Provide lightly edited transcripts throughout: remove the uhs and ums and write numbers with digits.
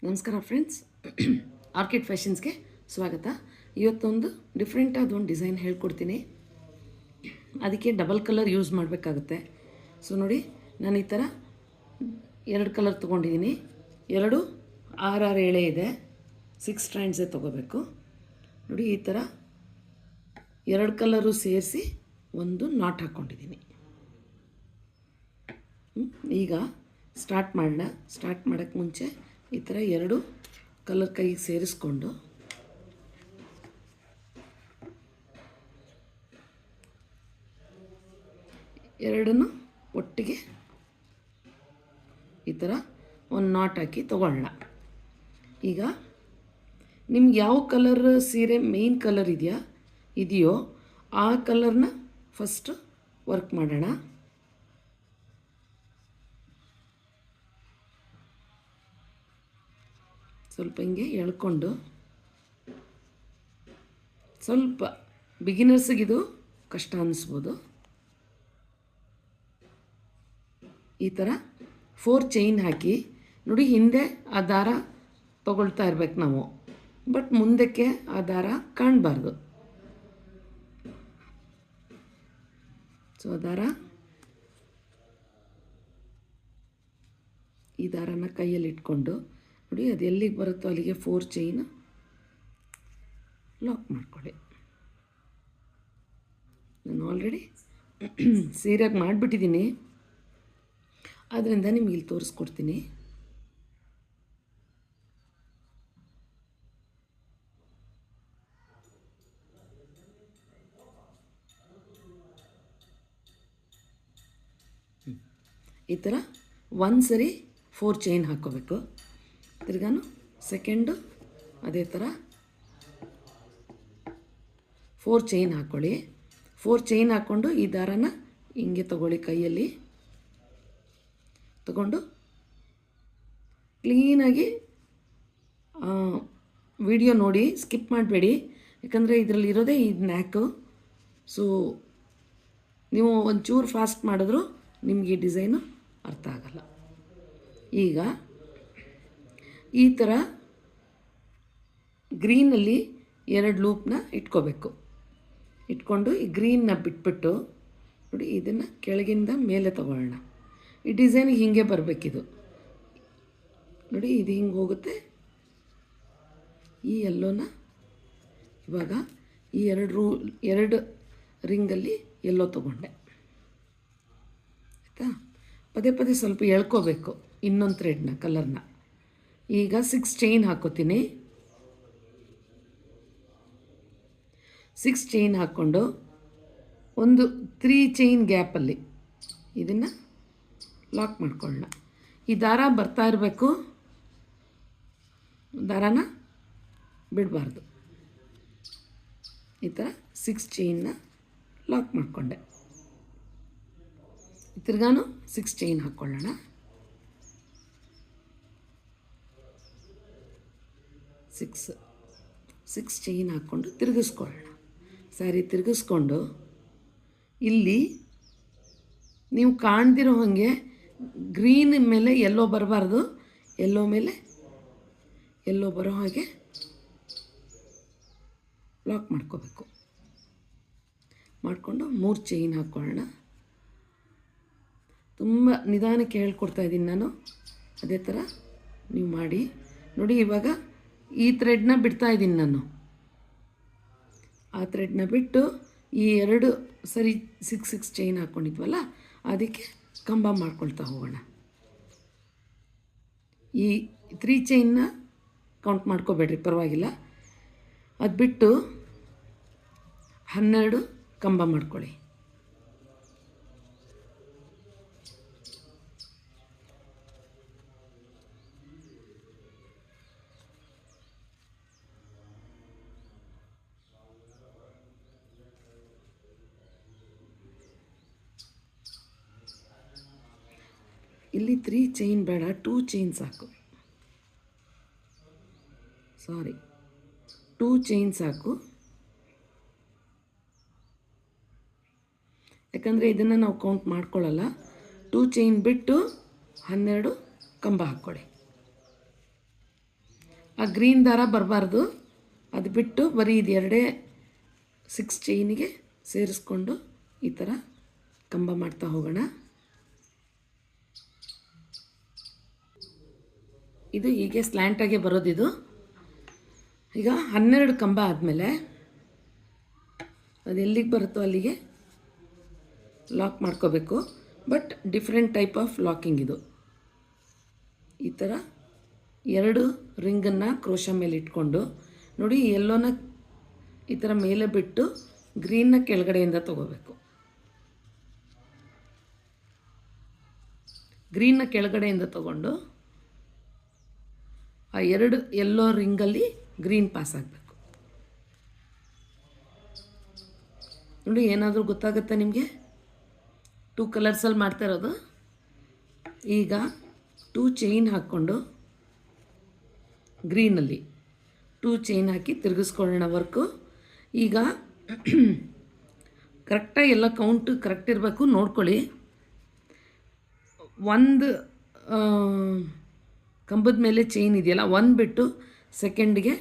ನಮಸ್ಕಾರ friends, orchid ಫ್ಯಾಷನ್ಸ್ಗೆ ಸ್ವಾಗತ. ಇವತ್ತೊಂದು ಡಿಫ್ರೆಂಟ್ ಆದ ಒಂದು ಡಿಸೈನ್ ಹೇಳ್ಕೊಡ್ತೀನಿ. ಅದಕ್ಕೆ ಡಬಲ್ ಕಲರ್ ಯೂಸ್ ಮಾಡಬೇಕಾಗುತ್ತೆ. ಸೊ ನೋಡಿ, ನಾನು ಈ ಥರ 2 ಕಲರ್ ತೊಗೊಂಡಿದ್ದೀನಿ. 2 6 ಎಳೆ ಇದೆ, 6 ಸ್ಟ್ರ್ಯಾಂಡ್ಸೇ ತೊಗೋಬೇಕು. ನೋಡಿ, ಈ ಥರ 2 ಕಲರು ಸೇರಿಸಿ ಒಂದು ನಾಟ್ ಹಾಕ್ಕೊಂಡಿದ್ದೀನಿ. ಈಗ ಸ್ಟಾರ್ಟ್ ಮಾಡೋಕ್ಕೆ ಮುಂಚೆ ಈ ಥರ 2 ಕಲರ್ ಕೈಗೆ ಸೇರಿಸ್ಕೊಂಡು ಎರಡನ್ನು ಒಟ್ಟಿಗೆ ಈ ಥರ ಒಂದು ನಾಟ್ ಹಾಕಿ ತೊಗೊಳ್ಳೋಣ. ಈಗ ನಿಮ್ಗೆ ಯಾವ ಕಲರ್ ಸೀರೆ ಮೇನ್ ಕಲರ್ ಇದೆಯೋ ಆ ಕಲರ್ನ ಫಸ್ಟ್ ವರ್ಕ್ ಮಾಡೋಣ. ಸ್ವಲ್ಪ ಹಿಂಗೆ ಎಳ್ಕೊಂಡು, ಸ್ವಲ್ಪ ಬಿಗಿನರ್ಸಿಗಿದು ಕಷ್ಟ ಅನ್ನಿಸ್ಬೋದು. ಈ ಥರ 4 ಚೈನ್ ಹಾಕಿ ನೋಡಿ, ಹಿಂದೆ ಆ ದಾರ ತಗೊಳ್ತಾ ಇರ್ಬೇಕು ನಾವು, ಬಟ್ ಮುಂದಕ್ಕೆ ಆ ದಾರ ಕಾಣಬಾರ್ದು. ಸೊ ಈ ದಾರನ ಕೈಯಲ್ಲಿ ಇಟ್ಕೊಂಡು ನೋಡಿ, ಅದು ಎಲ್ಲಿಗೆ ಬರುತ್ತೋ ಅಲ್ಲಿಗೆ 4 ಚೈನ್ ಲಾಕ್ ಮಾಡ್ಕೊಳ್ಳಿ. ನಾನು ಆಲ್ರೆಡಿ ಸೀರೆಯಾಗಿ ಮಾಡಿಬಿಟ್ಟಿದ್ದೀನಿ, ಆದ್ದರಿಂದ ನಿಮ್ಗೆ ಇಲ್ಲಿ ತೋರಿಸ್ಕೊಡ್ತೀನಿ. ಈ ಥರ ಒಂದು ಸರಿ 4 ಚೈನ್ ಹಾಕ್ಕೋಬೇಕು. ತಿರ್ಗಾನು ಸೆಕೆಂಡು ಅದೇ ಥರ 4 ಚೈನ್ ಹಾಕ್ಕೊಳ್ಳಿ. 4 ಚೈನ್ ಹಾಕ್ಕೊಂಡು ಈ ದಾರನ ಹಿಂಗೆ ತಗೊಳ್ಳಿ, ಕೈಯಲ್ಲಿ ತಗೊಂಡು ಕ್ಲೀನಾಗಿ ವಿಡಿಯೋ ನೋಡಿ, ಸ್ಕಿಪ್ ಮಾಡಬೇಡಿ, ಯಾಕಂದರೆ ಇದರಲ್ಲಿ ಇರೋದೇ ಈ ನ್ಯಾಕು. ಸೊ ನೀವು ಒಂಚೂರು ಫಾಸ್ಟ್ ಮಾಡಿದ್ರು ನಿಮಗೆ ಈ ಡಿಸೈನು ಅರ್ಥ ಆಗಲ್ಲ. ಈಗ ಈ ಥರ ಗ್ರೀನಲ್ಲಿ 2 ಲೂಪ್ನ ಇಟ್ಕೋಬೇಕು. ಇಟ್ಕೊಂಡು ಈ ಗ್ರೀನ್ನ ಬಿಟ್ಬಿಟ್ಟು ನೋಡಿ, ಇದನ್ನು ಕೆಳಗಿಂದ ಮೇಲೆ ತಗೊಳ್ಳೋಣ. ಈ ಡಿಸೈನಿಗೆ ಹೀಗೆ ಬರಬೇಕಿದು. ನೋಡಿ, ಇದು ಹಿಂಗೆ ಹೋಗುತ್ತೆ. ಈ ಎಲ್ಲೋನ ಇವಾಗ ಈ 2 ರಿಂಗಲ್ಲಿ ಎಲ್ಲೋ ತೊಗೊಂಡೆ, ಆಯಿತಾ. ಪದೇ ಪದೇ ಸ್ವಲ್ಪ ಎಳ್ಕೋಬೇಕು ಇನ್ನೊಂದು ಥ್ರೆಡ್ನ, ಕಲರ್ನ. ಈಗ 6 ಚೈನ್ ಹಾಕ್ಕೋತೀನಿ. 6 ಚೈನ್ ಹಾಕ್ಕೊಂಡು ಒಂದು 3 ಚೈನ್ ಗ್ಯಾಪಲ್ಲಿ ಇದನ್ನು ಲಾಕ್ ಮಾಡ್ಕೊಳ್ಳೋಣ. ಈ ದಾರ ಬರ್ತಾ ಇರಬೇಕು, ದಾರಾನ ಬಿಡಬಾರ್ದು. ಈ ಥರ 6 ಚೈನ್ನ ಲಾಕ್ ಮಾಡಿಕೊಂಡೆ. ತಿರ್ಗಾನು 6 ಚೈನ್ ಹಾಕ್ಕೊಳ್ಳೋಣ. 6 ಚೈನ್ ಹಾಕ್ಕೊಂಡು ತಿರುಗಿಸ್ಕೊಳ್ಳೋಣ. ಸ್ಯಾರಿ ತಿರುಗಿಸ್ಕೊಂಡು ಇಲ್ಲಿ ನೀವು ಕಾಣ್ದಿರೋ ಹಾಗೆ ಗ್ರೀನ್ ಮೇಲೆ ಎಲ್ಲೋ ಬರಬಾರ್ದು, ಎಲ್ಲೋ ಮೇಲೆ ಎಲ್ಲೋ ಬರೋ ಹಾಗೆ ಲಾಕ್ ಮಾಡ್ಕೋಬೇಕು. ಮಾಡಿಕೊಂಡು 3 ಚೈನ್ ಹಾಕ್ಕೊಳ್ಳೋಣ. ತುಂಬ ನಿಧಾನಕ್ಕೆ ಹೇಳ್ಕೊಡ್ತಾ ಇದ್ದೀನಿ ನಾನು, ಅದೇ ಥರ ನೀವು ಮಾಡಿ ನೋಡಿ. ಇವಾಗ ಈ ಥ್ರೆಡ್ನ ಬಿಡ್ತಾ ಇದ್ದೀನಿ ನಾನು. ಆ ಥ್ರೆಡ್ನ ಬಿಟ್ಟು ಈ 2 ಸರಿ 6 ಚೈನ್ ಹಾಕ್ಕೊಂಡಿದ್ವಲ್ಲ, ಅದಕ್ಕೆ ಕಂಬ ಮಾಡ್ಕೊಳ್ತಾ ಹೋಗೋಣ. ಈ 3 ಚೈನ್ನ ಕೌಂಟ್ ಮಾಡ್ಕೋಬೇಡ್ರಿ, ಪರವಾಗಿಲ್ಲ. ಅದು ಬಿಟ್ಟು 12 ಕಂಬ ಮಾಡ್ಕೊಳ್ಳಿ. ಇಲ್ಲಿ 3 ಚೈನ್ ಬೇಡ, 2 ಚೈನ್ ಸಾಕು. 2 ಚೈನ್ ಸಾಕು. ಯಾಕಂದರೆ ಇದನ್ನು ನಾವು ಕೌಂಟ್ ಮಾಡ್ಕೊಳ್ಳಲ್ಲ. 2 ಚೈನ್ ಬಿಟ್ಟು 12 ಕಂಬ ಹಾಕ್ಕೊಳ್ಳಿ. ಆ ಗ್ರೀನ್ ದಾರ ಬರಬಾರ್ದು, ಅದು ಬಿಟ್ಟು ಬರೀ ಇದು ಎರಡೇ 6 ಚೈನಿಗೆ ಸೇರಿಸ್ಕೊಂಡು ಈ ಥರ ಕಂಬ ಮಾಡ್ತಾ ಹೋಗೋಣ. ಇದು ಹೀಗೆ ಸ್ಲ್ಯಾಂಟಾಗೆ ಬರೋದಿದು. ಈಗ 12 ಕಂಬ ಆದಮೇಲೆ ಅದು ಎಲ್ಲಿಗೆ ಬರುತ್ತೋ ಅಲ್ಲಿಗೆ ಲಾಕ್ ಮಾಡ್ಕೋಬೇಕು. But different type of locking ಇದು. ಈ ಥರ 2 ರಿಂಗನ್ನು ಕ್ರೋಶ ಮೇಲೆ ಇಟ್ಕೊಂಡು ನೋಡಿ, ಎಲ್ಲೋನ ಈ ಥರ ಮೇಲೆ ಬಿಟ್ಟು ಗ್ರೀನ್ನ ಕೆಳಗಡೆಯಿಂದ ತಗೋಬೇಕು. ಗ್ರೀನ್ನ ಕೆಳಗಡೆಯಿಂದ ತಗೊಂಡು ಆ 2 ಎಲ್ಲೋ ರಿಂಗಲ್ಲಿ ಗ್ರೀನ್ ಪಾಸ್ ಆಗಬೇಕು. ನೋಡಿ, ಏನಾದರೂ ಗೊತ್ತಾಗುತ್ತೆ ನಿಮಗೆ? 2 ಕಲರ್ಸಲ್ಲಿ ಮಾಡ್ತಾ ಇರೋದು. ಈಗ 2 ಚೈನ್ ಹಾಕ್ಕೊಂಡು ಗ್ರೀನಲ್ಲಿ 2 ಚೈನ್ ಹಾಕಿ ತಿರುಗಿಸ್ಕೊಳ್ಳೋಣ ವರ್ಕು. ಈಗ ಕರೆಕ್ಟಾಗಿ ಎಲ್ಲ ಕೌಂಟು ಕರೆಕ್ಟ್ ಇರಬೇಕು, ನೋಡ್ಕೊಳ್ಳಿ. ಒಂದು ಕಂಬದ ಮೇಲೆ ಚೈನ್ ಇದೆಯಲ್ಲ, ಒಂದು ಬಿಟ್ಟು ಸೆಕೆಂಡಿಗೆ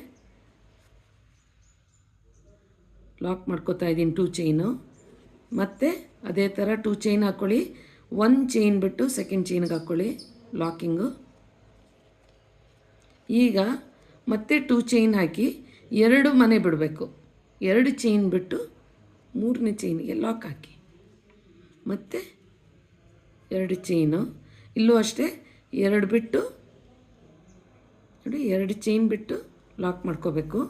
ಲಾಕ್ ಮಾಡ್ಕೋತಾ ಇದ್ದೀನಿ 2 ಚೈನು. ಮತ್ತು ಅದೇ ಥರ 2 ಚೈನ್ ಹಾಕ್ಕೊಳ್ಳಿ. 1 ಚೈನ್ ಬಿಟ್ಟು ಸೆಕೆಂಡ್ ಚೈನ್ಗೆ ಹಾಕ್ಕೊಳ್ಳಿ ಲಾಕಿಂಗು. ಈಗ ಮತ್ತೆ 2 ಚೈನ್ ಹಾಕಿ 2 ಮನೆ ಬಿಡಬೇಕು. 2 ಚೈನ್ ಬಿಟ್ಟು 3ನೇ ಚೈನಿಗೆ ಲಾಕ್ ಹಾಕಿ, ಮತ್ತು 2 ಚೈನು. ಇಲ್ಲೂ ಅಷ್ಟೇ 2 ಬಿಟ್ಟು ನೋಡಿ, 2 ಚೈನ್ ಬಿಟ್ಟು ಲಾಕ್ ಮಾಡ್ಕೋಬೇಕು.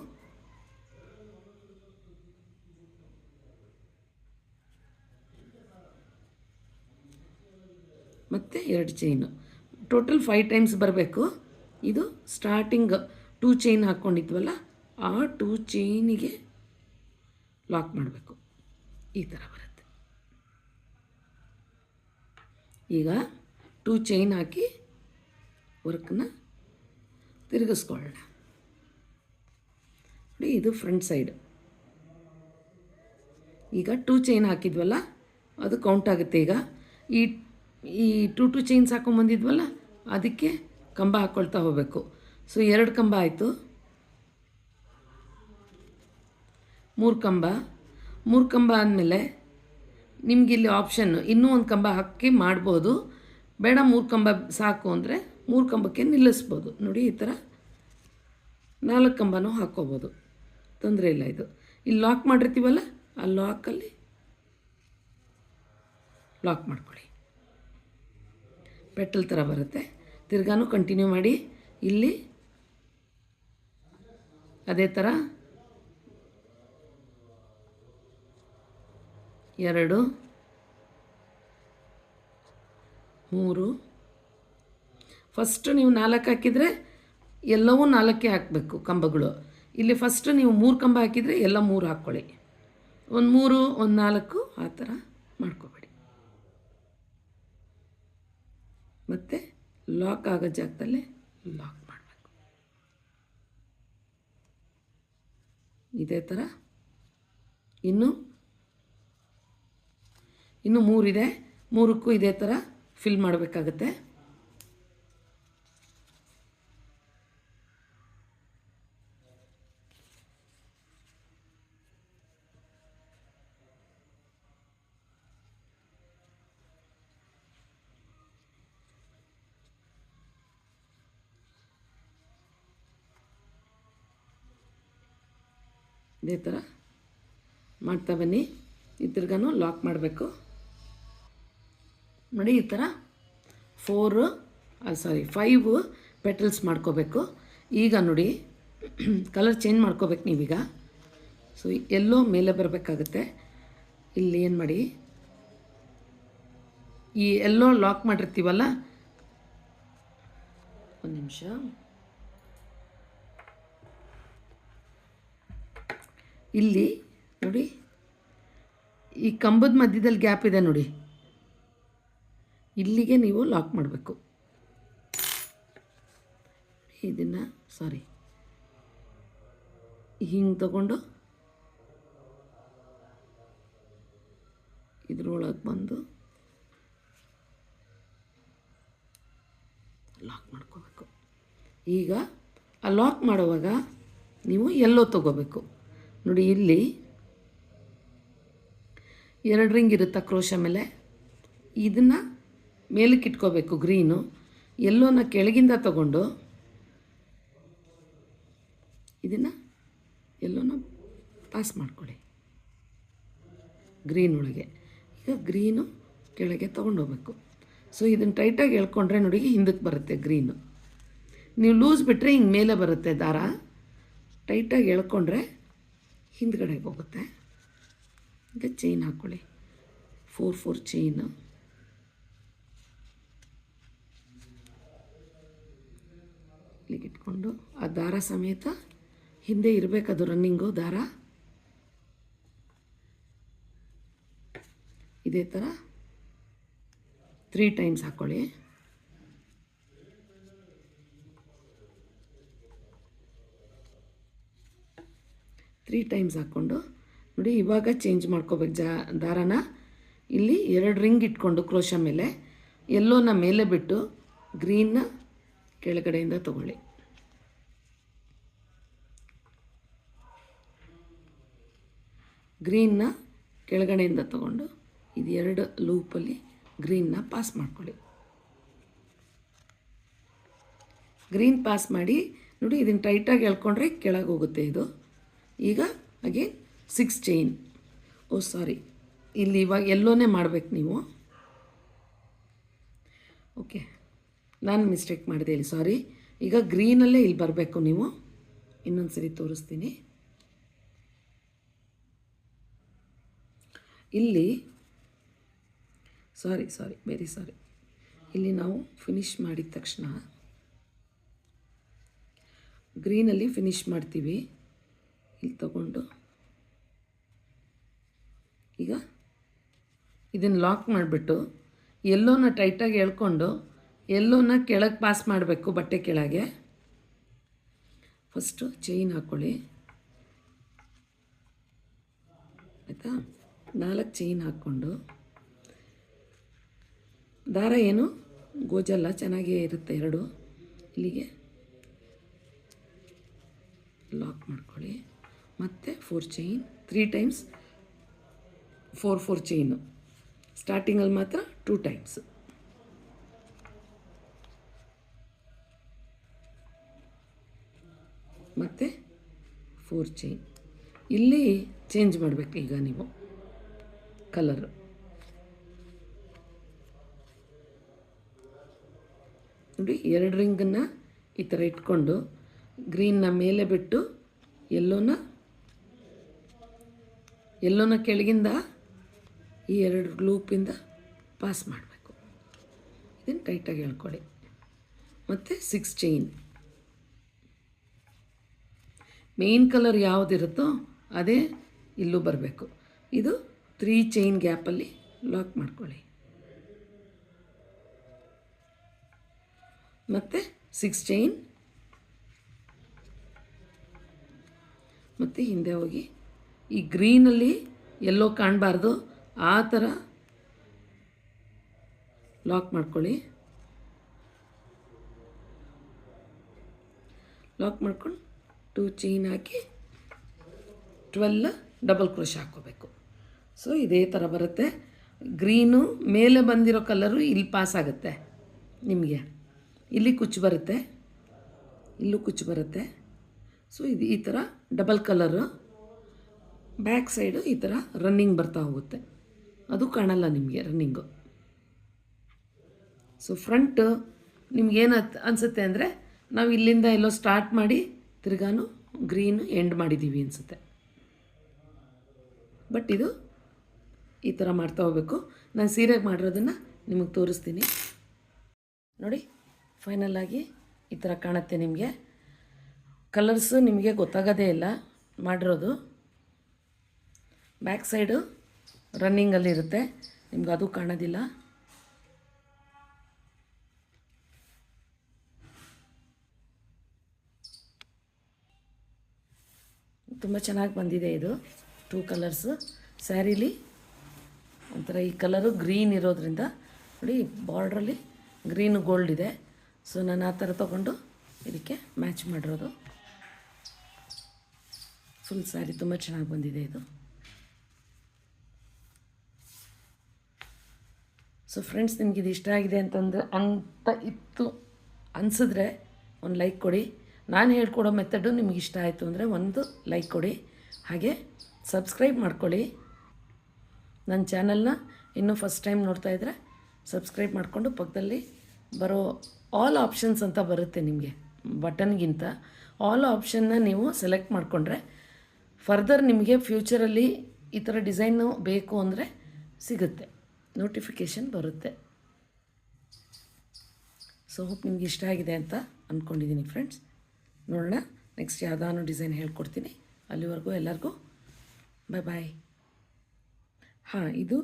ಮತ್ತು 2 ಚೈನು. ಟೋಟಲ್ 5 ಟೈಮ್ಸ್ ಬರಬೇಕು. ಇದು ಸ್ಟಾರ್ಟಿಂಗ್ 2 ಚೈನ್ ಹಾಕ್ಕೊಂಡಿದ್ವಲ್ಲ, ಆ 2 ಚೈನಿಗೆ ಲಾಕ್ ಮಾಡಬೇಕು. ಈ ಥರ ಬರುತ್ತೆ. ಈಗ 2 ಚೈನ್ ಹಾಕಿ ವರ್ಕನ್ನ ತಿರುಗಿಸ್ಕೊಳ್ಳೋಣ. ನೋಡಿ, ಇದು ಫ್ರಂಟ್ ಸೈಡ್. ಈಗ 2 ಚೈನ್ ಹಾಕಿದ್ವಲ್ಲ, ಅದು ಕೌಂಟ್ ಆಗುತ್ತೆ. ಈಗ ಈ 2 ಚೈನ್ಸ್ ಹಾಕೊಂಬಂದಿದ್ವಲ್ಲ, ಅದಕ್ಕೆ ಕಂಬ ಹಾಕ್ಕೊಳ್ತಾ ಹೋಗಬೇಕು. ಸೊ 2 ಕಂಬ ಆಯಿತು. 3 ಕಂಬ ಆದಮೇಲೆ ನಿಮಗಿಲ್ಲಿ ಆಪ್ಷನ್ನು ಇನ್ನೂ ಒಂದು ಕಂಬ ಹಾಕಿ ಮಾಡ್ಬೋದು. ಬೇಡ 3 ಕಂಬ ಸಾಕು ಅಂದರೆ 3 ಕಂಬಕ್ಕೆ ನಿಲ್ಲಿಸ್ಬೋದು. ನೋಡಿ, ಈ ಥರ 4 ಕಂಬನೂ ಹಾಕ್ಕೋಬೋದು, ತೊಂದರೆ ಇಲ್ಲ. ಇದು ಇಲ್ಲಿ ಲಾಕ್ ಮಾಡಿರ್ತೀವಲ್ಲ, ಆ ಲಾಕಲ್ಲಿ ಲಾಕ್ ಮಾಡ್ಕೊಳ್ಳಿ. ಪೆಟಲ್ ಥರ ಬರುತ್ತೆ. ತಿರ್ಗಾನು ಕಂಟಿನ್ಯೂ ಮಾಡಿ. ಇಲ್ಲಿ ಅದೇ ಥರ 2 3. ಫಸ್ಟು ನೀವು 4 ಹಾಕಿದರೆ ಎಲ್ಲವೂ 4ಕ್ಕೆ ಹಾಕಬೇಕು ಕಂಬಗಳು. ಇಲ್ಲಿ ಫಸ್ಟು ನೀವು 3 ಕಂಬ ಹಾಕಿದರೆ ಎಲ್ಲ 3 ಹಾಕ್ಕೊಳ್ಳಿ. ಒಂದು 3, ಒಂದು 4 ಆ ಥರ ಮಾಡ್ಕೋಬೇಡಿ. ಮತ್ತು ಲಾಕ್ ಆಗೋ ಜಾಗದಲ್ಲೇ ಲಾಕ್ ಮಾಡಬೇಕು. ಇದೇ ಥರ ಇನ್ನೂ 3 ಇದೆ. 3ಕ್ಕೂ ಇದೇ ಥರ ಫಿಲ್ ಮಾಡಬೇಕಾಗತ್ತೆ. ಇದೇ ಥರ ಮಾಡ್ತಾ ಬನ್ನಿ. ತಿರ್ಗಾನು ಲಾಕ್ ಮಾಡಬೇಕು. ನೋಡಿ, ಈ ಥರ 5 ಪೆಟಲ್ಸ್ ಮಾಡ್ಕೋಬೇಕು. ಈಗ ನೋಡಿ, ಕಲರ್ ಚೇಂಜ್ ಮಾಡ್ಕೋಬೇಕು ನೀವೀಗ. ಸೊ ಎಲ್ಲೋ ಮೇಲೆ ಬರಬೇಕಾಗುತ್ತೆ. ಇಲ್ಲಿ ಏನು ಮಾಡಿ, ಈ ಎಲ್ಲೋ ಲಾಕ್ ಮಾಡಿರ್ತೀವಲ್ಲ, ಒಂದು ನಿಮಿಷ, ಇಲ್ಲಿ ನೋಡಿ, ಈ ಕಂಬದ ಮಧ್ಯದಲ್ಲಿ ಗ್ಯಾಪ್ ಇದೆ ನೋಡಿ, ಇಲ್ಲಿಗೆ ನೀವು ಲಾಕ್ ಮಾಡಬೇಕು. ಇದನ್ನು ಹಿಂಗೆ ತಗೊಂಡು ಇದ್ರೊಳಗೆ ಬಂದು ಲಾಕ್ ಮಾಡ್ಕೋಬೇಕು. ಈಗ ಆ ಲಾಕ್ ಮಾಡುವಾಗ ನೀವು ಎಲ್ಲೋ ತೊಗೋಬೇಕು. ನೋಡಿ ಇಲ್ಲಿ 2 ರಿಂಗ್ ಇರುತ್ತೆ ಕ್ರೋಶ ಮೇಲೆ, ಇದನ್ನು ಮೇಲಕ್ಕೆ ಇಟ್ಕೋಬೇಕು ಗ್ರೀನು. ಎಲ್ಲೋನ ಕೆಳಗಿಂದ ತಗೊಂಡು ಇದನ್ನು ಎಲ್ಲೋನ ಪಾಸ್ ಮಾಡ್ಕೊಳ್ಳಿ ಗ್ರೀನ್ ಒಳಗೆ. ಈಗ ಗ್ರೀನು ಕೆಳಗೆ ತೊಗೊಂಡೋಗ್ಬೇಕು. ಸೊ ಇದನ್ನು ಟೈಟಾಗಿ ಎಳ್ಕೊಂಡ್ರೆ ನೋಡಿ ಹಿಂದಕ್ಕೆ ಬರುತ್ತೆ ಗ್ರೀನು. ನೀವು ಲೂಸ್ ಬಿಟ್ಟರೆ ಹಿಂಗೆ ಮೇಲೆ ಬರುತ್ತೆ ದಾರ. ಟೈಟಾಗಿ ಎಳ್ಕೊಂಡ್ರೆ ಹಿಂದ್ಗಡೆಗೆ ಹೋಗುತ್ತೆ. ಈಗ ಚೈನ್ ಹಾಕ್ಕೊಳ್ಳಿ, 4 ಚೈನು. ಇಲ್ಲಿಗೆ ಇಟ್ಕೊಂಡು ಆ ದಾರ ಸಮೇತ ಹಿಂದೆ ಇರಬೇಕದು ರನ್ನಿಂಗು ದಾರ. ಇದೇ ಥರ 3 ಟೈಮ್ಸ್ ಹಾಕ್ಕೊಳ್ಳಿ. ಹಾಕ್ಕೊಂಡು ನೋಡಿ ಇವಾಗ ಚೇಂಜ್ ಮಾಡ್ಕೋಬೇಕು ದಾರನ. ಇಲ್ಲಿ 2 ರಿಂಗ್ ಇಟ್ಕೊಂಡು ಕ್ರೋಶ ಮೇಲೆ ಎಲ್ಲೋನ ಮೇಲೆ ಬಿಟ್ಟು ಗ್ರೀನ್ನ ಕೆಳಗಡೆಯಿಂದ ತಗೊಳ್ಳಿ. ಗ್ರೀನ್ನ ಕೆಳಗಡೆಯಿಂದ ತಗೊಂಡು ಇದು 2 ಲೂಪಲ್ಲಿ ಗ್ರೀನ್ನ ಪಾಸ್ ಮಾಡ್ಕೊಳ್ಳಿ. ಗ್ರೀನ್ ಪಾಸ್ ಮಾಡಿ ನೋಡಿ ಇದನ್ನು ಟೈಟಾಗಿ ಎಳ್ಕೊಂಡ್ರೆ ಕೆಳಗೆ ಹೋಗುತ್ತೆ ಇದು. ಈಗ ಅಗೇನ್ 6 ಚೈನ್. ಇಲ್ಲಿ ಇವಾಗ ಎಲ್ಲೋನೇ ಮಾಡಬೇಕು ನೀವು. ಓಕೆ, ನಾನು ಮಿಸ್ಟೇಕ್ ಮಾಡಿದೆ ಇಲ್ಲಿ, ಸಾರಿ. ಈಗ ಗ್ರೀನಲ್ಲೇ ಇಲ್ಲಿ ಬರಬೇಕು ನೀವು. ಇನ್ನೊಂದು ಸರಿ ತೋರಿಸ್ತೀನಿ. ಇಲ್ಲಿ ಸಾರಿ ವೆರಿ ಸಾರಿ. ಇಲ್ಲಿ ನಾವು ಫಿನಿಶ್ ಮಾಡಿದ ತಕ್ಷಣ ಗ್ರೀನಲ್ಲಿ ಫಿನಿಶ್ ಮಾಡ್ತೀವಿ. ಇಲ್ಲಿ ತಗೊಂಡು ಈಗ ಇದನ್ನು ಲಾಕ್ ಮಾಡಿಬಿಟ್ಟು ಎಲ್ಲೋನ ಟೈಟಾಗಿ ಎಳ್ಕೊಂಡು ಎಲ್ಲೋನ ಕೆಳಗೆ ಪಾಸ್ ಮಾಡಬೇಕು, ಬಟ್ಟೆ ಕೆಳಗೆ. ಫಸ್ಟು ಚೈನ್ ಹಾಕ್ಕೊಳ್ಳಿ, ಆಯಿತಾ? 4 ಚೈನ್ ಹಾಕ್ಕೊಂಡು ದಾರ ಏನು ಗೋಜಲ್ಲ, ಚೆನ್ನಾಗೇ ಇರುತ್ತೆ 2. ಇಲ್ಲಿಗೆ ಲಾಕ್ ಮಾಡ್ಕೊಳ್ಳಿ. ಮತ್ತು 4 ಚೈನ್, 3 ಟೈಮ್ಸ್ 4 ಚೈನು. ಸ್ಟಾರ್ಟಿಂಗಲ್ಲಿ ಮಾತ್ರ 2 ಟೈಮ್ಸ್. ಮತ್ತು 4 ಚೈನ್. ಇಲ್ಲಿ ಚೇಂಜ್ ಮಾಡಬೇಕು ಈಗ ನೀವು ಕಲರು. ನೋಡಿ 2 ರಿಂಗನ್ನು ಈ ಥರ ಇಟ್ಕೊಂಡು ಗ್ರೀನ್ನ ಮೇಲೆ ಬಿಟ್ಟು ಎಲ್ಲೋನ ಕೆಳಗಿಂದ ಈ 2 ಲೂಪಿಂದ ಪಾಸ್ ಮಾಡಬೇಕು. ಇದನ್ನು ಟೈಟಾಗಿ ಹೇಳ್ಕೊಳ್ಳಿ. ಮತ್ತು 6 ಚೈನ್. ಮೇನ್ ಕಲರ್ ಯಾವುದಿರುತ್ತೋ ಅದೇ ಇಲ್ಲೂ ಬರಬೇಕು. ಇದು 3 ಚೈನ್ ಗ್ಯಾಪಲ್ಲಿ ಲಾಕ್ ಮಾಡ್ಕೊಳ್ಳಿ. ಮತ್ತು 6 ಚೈನ್. ಮತ್ತು ಹಿಂದೆ ಹೋಗಿ ಈ ಗ್ರೀನಲ್ಲಿ ಎಲ್ಲೋ ಕಾಣಬಾರ್ದು ಆ ಥರ ಲಾಕ್ ಮಾಡ್ಕೊಳ್ಳಿ. ಲಾಕ್ ಮಾಡ್ಕೊಂಡು 2 ಚೈನ್ ಹಾಕಿ 12 ಡಬಲ್ ಕ್ರೋಶ ಹಾಕ್ಕೋಬೇಕು. ಸೊ ಇದೇ ಥರ ಬರುತ್ತೆ. ಗ್ರೀನು ಮೇಲೆ ಬಂದಿರೋ ಕಲರು ಇಲ್ಲಿ ಪಾಸ್ ಆಗುತ್ತೆ ನಿಮಗೆ. ಇಲ್ಲಿ ಕುಚ್ಚು ಬರುತ್ತೆ, ಇಲ್ಲೂ ಕುಚ್ಚು ಬರುತ್ತೆ. ಸೊ ಇದು ಈ ಥರ ಡಬಲ್ ಕಲರು. ಬ್ಯಾಕ್ ಸೈಡು ಈ ಥರ ರನ್ನಿಂಗ್ ಬರ್ತಾ ಹೋಗುತ್ತೆ, ಅದು ಕಾಣಲ್ಲ ನಿಮಗೆ ರನ್ನಿಂಗು. ಸೊ ಫ್ರಂಟು ನಿಮ್ಗೇನು ಅನಿಸುತ್ತೆ ಅಂದರೆ ನಾವು ಇಲ್ಲಿಂದ ಎಲ್ಲೋ ಸ್ಟಾರ್ಟ್ ಮಾಡಿ ತಿರ್ಗಾನು ಗ್ರೀನು ಎಂಡ್ ಮಾಡಿದ್ದೀವಿ ಅನಿಸುತ್ತೆ. ಬಟ್ ಇದು ಈ ಥರ ಮಾಡ್ತಾ ಹೋಗಬೇಕು. ನಾನು ಸೀರೆಗೆ ಮಾಡಿರೋದನ್ನು ನಿಮಗೆ ತೋರಿಸ್ತೀನಿ ನೋಡಿ. ಫೈನಲಾಗಿ ಈ ಥರ ಕಾಣುತ್ತೆ ನಿಮಗೆ. ಕಲರ್ಸು ನಿಮಗೆ ಗೊತ್ತಾಗೋದೇ ಇಲ್ಲ ಮಾಡಿರೋದು. ಬ್ಯಾಕ್ ಸೈಡು ರನ್ನಿಂಗಲ್ಲಿರುತ್ತೆ, ನಿಮ್ಗೆ ಅದು ಕಾಣೋದಿಲ್ಲ. ತುಂಬ ಚೆನ್ನಾಗಿ ಬಂದಿದೆ ಇದು 2 ಕಲರ್ಸು ಸ್ಯಾರೀಲಿ. ಒಂಥರ ಈ ಕಲರು ಗ್ರೀನ್ ಇರೋದ್ರಿಂದ ನೋಡಿ ಬಾರ್ಡ್ರಲ್ಲಿ ಗ್ರೀನು ಗೋಲ್ಡ್ ಇದೆ. ಸೊ ನಾನು ಆ ಥರ ತೊಗೊಂಡು ಇದಕ್ಕೆ ಮ್ಯಾಚ್ ಮಾಡಿರೋದು. ಫುಲ್ ಸ್ಯಾರಿ ತುಂಬ ಚೆನ್ನಾಗಿ ಬಂದಿದೆ ಇದು. ಸೊ ಫ್ರೆಂಡ್ಸ್, ನಿಮಗಿದು ಇಷ್ಟ ಆಗಿದೆ ಅಂತ ಇತ್ತು ಅನಿಸಿದ್ರೆ ಒಂದು ಲೈಕ್ ಕೊಡಿ. ನಾನು ಹೇಳ್ಕೊಡೋ ಮೆಥಡು ನಿಮಗೆ ಇಷ್ಟ ಆಯಿತು ಅಂದರೆ ಒಂದು ಲೈಕ್ ಕೊಡಿ. ಹಾಗೆ ಸಬ್ಸ್ಕ್ರೈಬ್ ಮಾಡ್ಕೊಳ್ಳಿ. ನನ್ನ ಚಾನಲ್ನ ಇನ್ನೂ ಫಸ್ಟ್ ಟೈಮ್ ನೋಡ್ತಾ ಇದ್ದರೆ ಸಬ್ಸ್ಕ್ರೈಬ್ ಮಾಡಿಕೊಂಡು ಪಕ್ಕದಲ್ಲಿ ಬರೋ ಆಲ್ ಆಪ್ಷನ್ಸ್ ಅಂತ ಬರುತ್ತೆ ನಿಮಗೆ. ಬಟನ್ಗಿಂತ ಆಲ್ ಆಪ್ಷನ್ನ ನೀವು ಸೆಲೆಕ್ಟ್ ಮಾಡಿಕೊಂಡ್ರೆ ಫರ್ದರ್ ನಿಮಗೆ ಫ್ಯೂಚರಲ್ಲಿ ಈ ಥರ ಡಿಸೈನು ಬೇಕು ಅಂದರೆ ಸಿಗುತ್ತೆ, ನೋಟಿಫಿಕೇಷನ್ ಬರುತ್ತೆ. ಸೊ ಹೋಪ್ ನಿಮ್ಗೆ ಇಷ್ಟ ಆಗಿದೆ ಅಂತ ಅಂದ್ಕೊಂಡಿದ್ದೀನಿ ಫ್ರೆಂಡ್ಸ್. ನೋಡೋಣ ನೆಕ್ಸ್ಟ್ ಯಾವುದಾದ್ರು ಡಿಸೈನ್ ಹೇಳ್ಕೊಡ್ತೀನಿ. ಅಲ್ಲಿವರೆಗೂ ಎಲ್ಲರಿಗೂ ಬಾಯ್. ಹಾಂ, ಇದು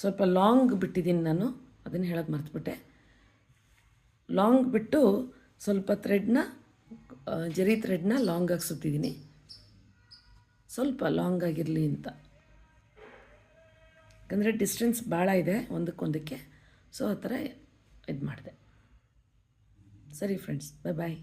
ಸ್ವಲ್ಪ ಲಾಂಗ್ ಬಿಟ್ಟಿದ್ದೀನಿ ನಾನು, ಅದನ್ನು ಹೇಳೋದು ಮರ್ತುಬಿಟ್ಟೆ. ಲಾಂಗ್ ಬಿಟ್ಟು ಸ್ವಲ್ಪ ಜರಿ ಥ್ರೆಡ್ನ ಲಾಂಗಾಗಿ ಸುತ್ತಿದ್ದೀನಿ, ಸ್ವಲ್ಪ ಲಾಂಗ್ ಆಗಿರಲಿ ಅಂತ. ಯಾಕಂದರೆ ಡಿಸ್ಟೆನ್ಸ್ ಭಾಳ ಇದೆ ಒಂದಕ್ಕೊಂದಕ್ಕೆ, ಸೊ ಆ ಥರ ಇದು ಮಾಡಿದೆ. ಸರಿ ಫ್ರೆಂಡ್ಸ್, ಬಾಯ್.